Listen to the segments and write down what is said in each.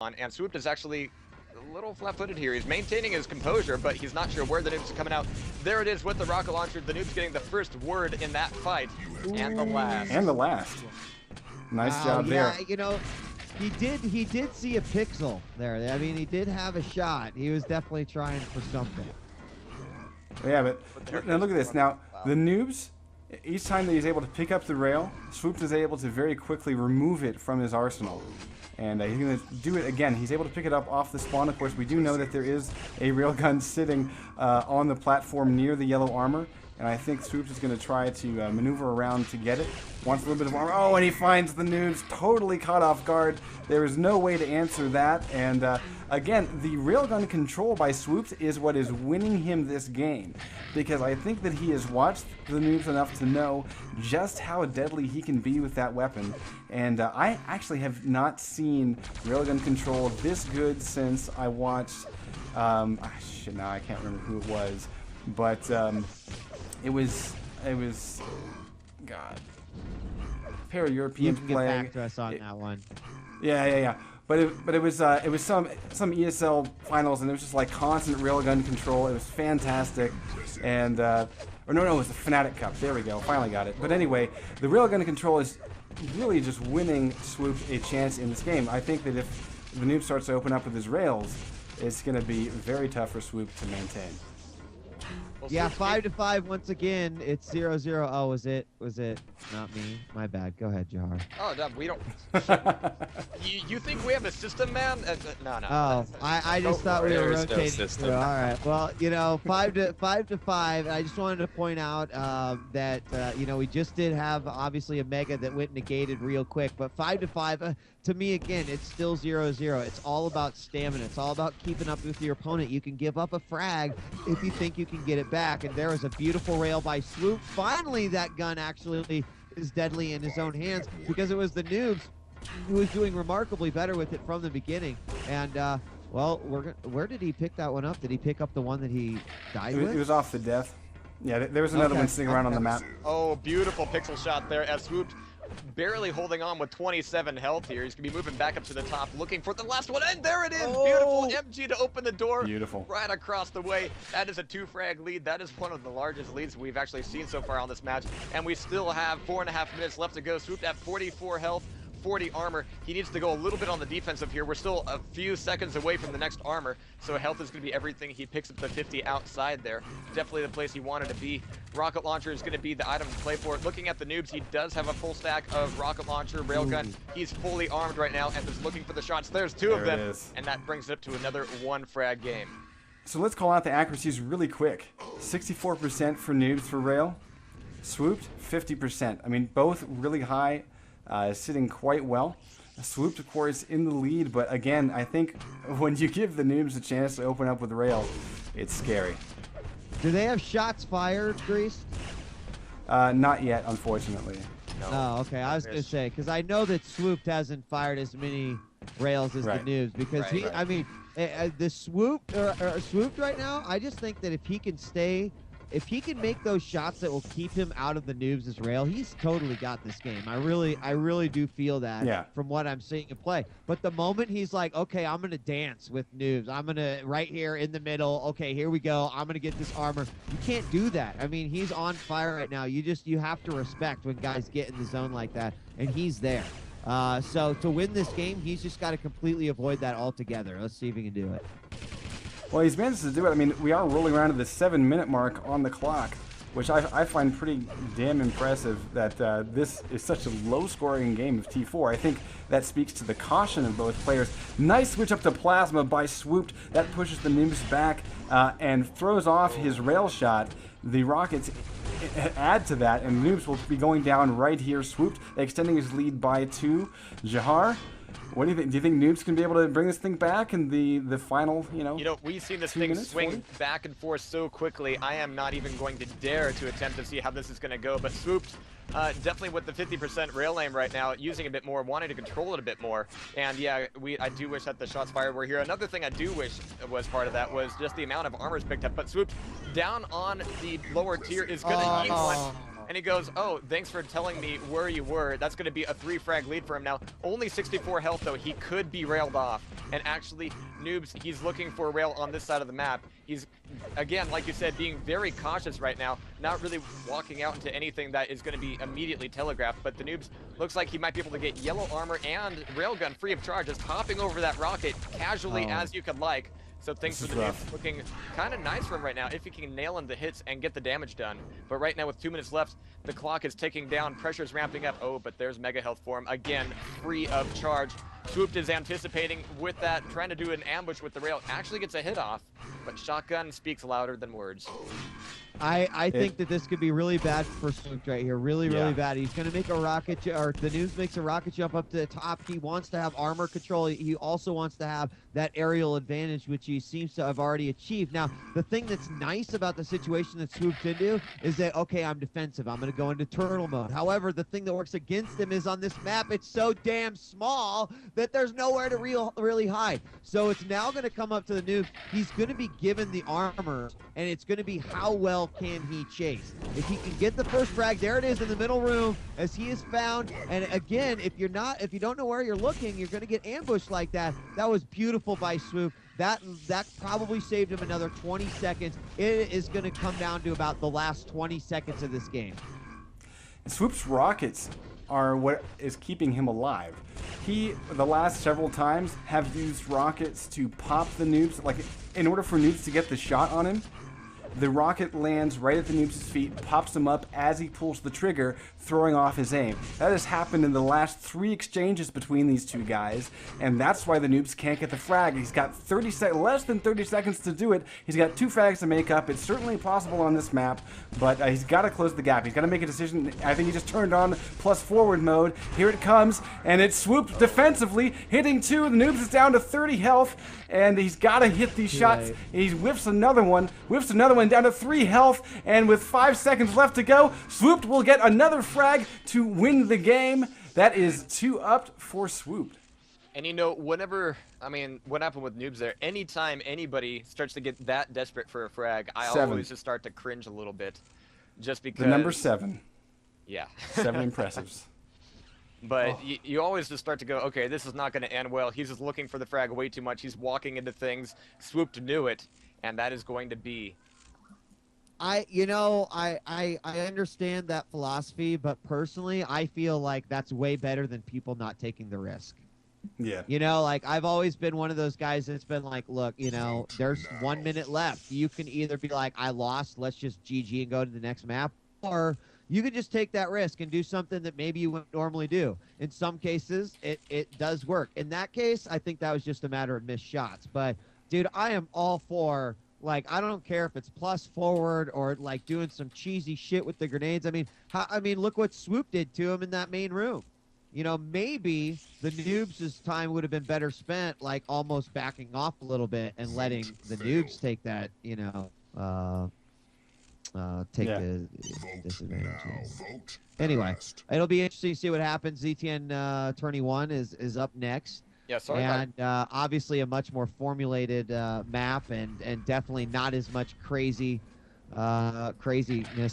And Swooped is actually a little flat-footed here. He's maintaining his composure, but he's not sure where the noob's coming out. There it is with the rocket launcher. The noob's getting the first word in that fight, and the last. And the last. Nice job there. Yeah, you know, he did see a pixel there. I mean, he did have a shot. He was definitely trying for something. Yeah, but now look at this. Now, the noobs, each time that he's able to pick up the rail, Swooped is able to very quickly remove it from his arsenal. And he's going to do it again. He's able to pick it up off the spawn. Of course, we do know that there is a railgun sitting on the platform near the yellow armor. And I think Swooped is going to try to maneuver around to get it. Wants a little bit of armor. Oh, and he finds the noobs totally caught off guard. There is no way to answer that. And again, the railgun control by Swooped is what is winning him this game. Because I think that he has watched the noobs enough to know just how deadly he can be with that weapon. And I actually have not seen railgun control this good since I watched... shit, now I can't remember who it was. But... It was, God, a pair of Europeans You can playing. get back to us on that one. Yeah. But it was some ESL finals, and it was just like constant railgun control. It was fantastic, and or no, it was the Fnatic Cup. There we go, finally got it. But anyway, the railgun control is really just winning Swoop a chance in this game. I think that if the noob starts to open up with his rails, it's going to be very tough for Swoop to maintain. Yeah, 5-5 once again. It's 0-0. Oh, was it not me? My bad. Go ahead, Jahar. Oh, no, we don't. you think we have a system, man? No. Oh, I just thought we were There's no rotating. system. All right. Well, you know, 5-5. I just wanted to point out that you know, we just did have obviously a mega that went negated real quick, but 5-5. To me, again, it's still 0-0. It's all about stamina. It's all about keeping up with your opponent. You can give up a frag if you think you can get it back. And there was a beautiful rail by Swoop. Finally, that gun actually is deadly in his own hands, because it was the noobs who was doing remarkably better with it from the beginning. And, well, where did he pick that one up? Did he pick up the one that he died with? It was off the death. Yeah, there was another one sitting around on the map. Oh, beautiful pixel shot there as Swooped barely holding on with 27 health here. He's going to be moving back up to the top, looking for the last one, and there it is! Beautiful MG to open the door. Beautiful. Right across the way. That is a 2-frag lead. That is one of the largest leads we've actually seen so far on this match, and we still have 4.5 minutes left to go. Swooped at 44 health. 40 armor. He needs to go a little bit on the defensive here. We're still a few seconds away from the next armor, so health is going to be everything. He picks up the 50 outside there. Definitely the place he wanted to be. Rocket launcher is going to be the item to play for. Looking at the noobs, he does have a full stack of rocket launcher, railgun. He's fully armed right now and is looking for the shots. There's two of them, and that brings it up to another 1-frag game. So let's call out the accuracies really quick. 64% for noobs for rail. Swooped, 50%. I mean, both really high. Sitting quite well. Swooped, of course, in the lead, but again, I think when you give the noobs a chance to open up with rail, it's scary. Do they have shots fired, Grease? Not yet, unfortunately. No. Oh, okay. I was going to say, because I know that Swooped hasn't fired as many rails as the noobs, because I mean, the Swooped right now, I just think that if he can make those shots that will keep him out of the noobs' rail, he's totally got this game. I really do feel that from what I'm seeing him play. But the moment he's like, okay, I'm going to dance with noobs. I'm going to, right here in the middle, okay, here we go. I'm going to get this armor. You can't do that. I mean, he's on fire right now. You have to respect when guys get in the zone like that, and he's there. So to win this game, he's just got to completely avoid that altogether. Let's see if he can do it. Well, he's managed to do it. I mean, we are rolling around to the 7-minute mark on the clock, which I find pretty damn impressive that this is such a low-scoring game of T4. I think that speaks to the caution of both players. Nice switch up to Plasma by Swooped. That pushes the noobs back and throws off his rail shot. The Rockets add to that, and noobs will be going down right here. Swooped, extending his lead by 2. Jahar, what do you think? Do you think noobs can be able to bring this thing back in the final, we've seen this thing swing back and forth so quickly. I am not even going to dare to attempt to see how this is going to go, but Swooped, definitely with the 50% rail aim right now, using a bit more, wanting to control it a bit more. And yeah, I do wish that the shots fired were here. Another thing I do wish was part of that was just the amount of armors picked up, but Swooped down on the lower tier is going to eat one. and he goes, oh, thanks for telling me where you were. That's going to be a 3-frag lead for him now. Only 64 health, though. He could be railed off. And actually, Noobs, he's looking for a rail on this side of the map. He's, again, like you said, being very cautious right now, not really walking out into anything that is going to be immediately telegraphed. But the Noobs looks like he might be able to get yellow armor and railgun free of charge, just hopping over that rocket casually as you could like. So things for the Noobs looking kind of nice for him right now if he can nail in the hits and get the damage done. But right now with 2 minutes left, the clock is ticking down, pressure's ramping up. Oh, but there's Mega Health for him. Again, free of charge. Swooped is anticipating with that, trying to do an ambush with the rail. Actually gets a hit off, but shotgun speaks louder than words. I think that this could be really bad for Swooped right here. Really bad. He's going to make a rocket, or the Noobs makes a rocket jump up to the top. He wants to have armor control. He also wants to have that aerial advantage, which he seems to have already achieved. Now, the thing that's nice about the situation that Swooped into is that, okay, I'm defensive. I'm going to go into turtle mode. However, the thing that works against him is on this map, it's so damn small that there's nowhere to really hide. So it's now going to come up to the Noobs. He's going to be given the armor, and it's going to be how well can he chase. If he can get the first frag, there it is in the middle room as he is found. And again, if you don't know where you're looking, you're going to get ambushed like that. That was beautiful by Swoop. That probably saved him another 20 seconds. It is going to come down to about the last 20 seconds of this game. Swoop's rockets are what is keeping him alive. He, the last several times, have used rockets to pop the Noobs. Like, in order for Noobs to get the shot on him, the rocket lands right at the Noobs' feet, pops him up as he pulls the trigger, throwing off his aim. That has happened in the last 3 exchanges between these two guys, and that's why the Noobs can't get the frag. He's got less than 30 seconds to do it. He's got 2 frags to make up. It's certainly possible on this map, but he's got to close the gap. He's got to make a decision. I think he just turned on plus forward mode. Here it comes, and it's Swooped defensively, hitting 2. The Noobs is down to 30 health, and he's got to hit these shots. He whiffs another one, down to 3 health, and with 5 seconds left to go, Swooped will get another frag to win the game. That is 2 up for Swooped. And you know, what happened with Noobs there, anytime anybody starts to get that desperate for a frag, I always just start to cringe a little bit. Just because... The number 7. Yeah. 7 impressives. But you always just start to go, okay, this is not going to end well. He's just looking for the frag way too much. He's walking into things. Swooped knew it, and that is going to be... I understand that philosophy, but personally, I feel like that's way better than people not taking the risk. Yeah. You know, like, I've always been one of those guys that's been like, look, you know, there's 1 minute left. You can either be like, I lost, let's just GG and go to the next map, or you could just take that risk and do something that maybe you wouldn't normally do. In some cases, it does work. In that case, I think that was just a matter of missed shots. But, dude, I am all for... Like, I don't care if it's plus forward or like doing some cheesy shit with the grenades. I mean, look what Swoop did to him in that main room. You know, maybe the Noobs' time would have been better spent, like almost backing off a little bit and letting the Noobs take that, you know, the disadvantage. Anyway, it'll be interesting to see what happens. ZTN Tourney 1 is up next. Yeah, sorry. And obviously a much more formulated map, and definitely not as much craziness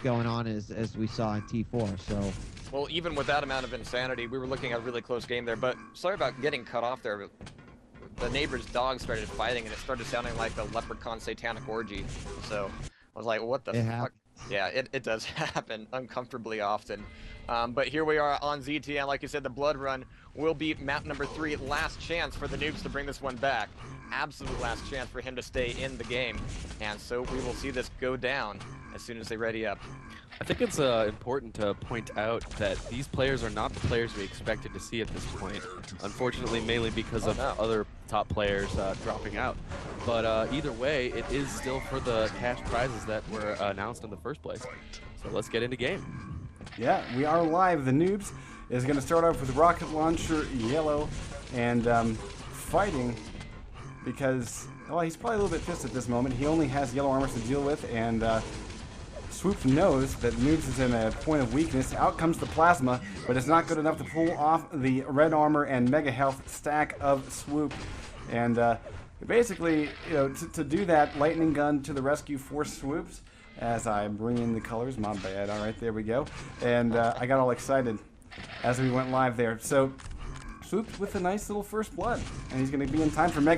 going on as we saw in T4. So, well, even with that amount of insanity, we were looking at a really close game there. But sorry about getting cut off there. The neighbor's dog started fighting, and it started sounding like a leprechaun satanic orgy. So I was like, what the fuck? Yeah, it does happen uncomfortably often. But here we are on ZTN. Like you said, the Blood Run will be map number 3. Last chance for the Noobs to bring this one back. Absolute last chance for him to stay in the game. And so we will see this go down as soon as they ready up. I think it's important to point out that these players are not the players we expected to see at this point. Unfortunately, mainly because of other top players dropping out. But either way, it is still for the cash prizes that were announced in the first place. So let's get into game. Yeah, we are live. The Noobs is going to start off with rocket launcher yellow and fighting because, well, he's probably a little bit pissed at this moment. He only has yellow armors to deal with, and Swoop knows that Noobs is in a point of weakness. Out comes the plasma, but it's not good enough to pull off the red armor and mega health stack of Swoop. And basically, you know, to do that, lightning gun to the rescue for Swoops. as I bring in the colors. My bad. All right, there we go. And I got all excited as we went live there. So Swoop with a nice little first blood, and he's going to be in time for Mega.